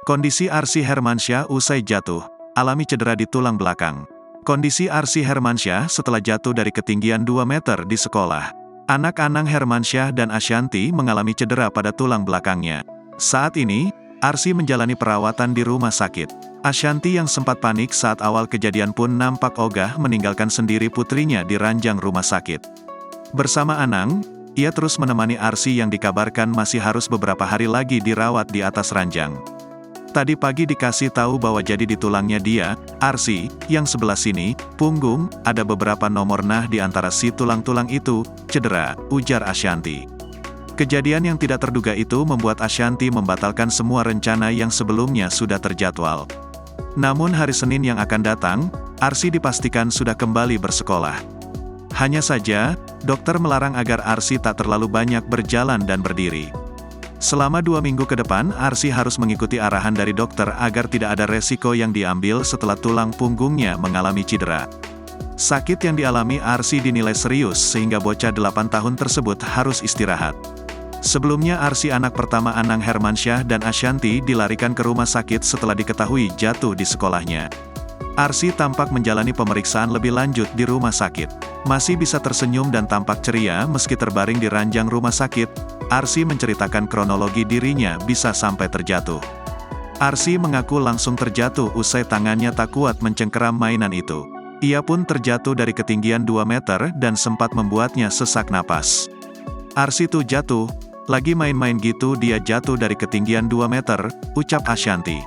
Kondisi Arsy Hermansyah usai jatuh, alami cedera di tulang belakang. Kondisi Arsy Hermansyah setelah jatuh dari ketinggian 2 meter di sekolah. Anak Anang Hermansyah dan Ashanty mengalami cedera pada tulang belakangnya. Saat ini, Arsy menjalani perawatan di rumah sakit. Ashanty yang sempat panik saat awal kejadian pun nampak ogah meninggalkan sendiri putrinya di ranjang rumah sakit. Bersama Anang, ia terus menemani Arsy yang dikabarkan masih harus beberapa hari lagi dirawat di atas ranjang. Tadi pagi dikasih tahu bahwa jadi di tulangnya dia, Arsy, yang sebelah sini, punggung, ada beberapa nomor nah di antara si tulang-tulang itu, cedera, ujar Ashanty. Kejadian yang tidak terduga itu membuat Ashanty membatalkan semua rencana yang sebelumnya sudah terjadwal. Namun hari Senin yang akan datang, Arsy dipastikan sudah kembali bersekolah. Hanya saja, dokter melarang agar Arsy tak terlalu banyak berjalan dan berdiri. Selama 2 minggu ke depan, Arsy harus mengikuti arahan dari dokter agar tidak ada resiko yang diambil setelah tulang punggungnya mengalami cedera. Sakit yang dialami Arsy dinilai serius sehingga bocah 8 tahun tersebut harus istirahat. Sebelumnya Arsy anak pertama Anang Hermansyah dan Ashanty dilarikan ke rumah sakit setelah diketahui jatuh di sekolahnya. Arsy tampak menjalani pemeriksaan lebih lanjut di rumah sakit. Masih bisa tersenyum dan tampak ceria meski terbaring di ranjang rumah sakit. Arsy menceritakan kronologi dirinya bisa sampai terjatuh. Arsy mengaku langsung terjatuh usai tangannya tak kuat mencengkeram mainan itu. Ia pun terjatuh dari ketinggian 2 meter dan sempat membuatnya sesak napas. Arsy tuh jatuh, lagi main-main gitu dia jatuh dari ketinggian 2 meter, ucap Ashanty.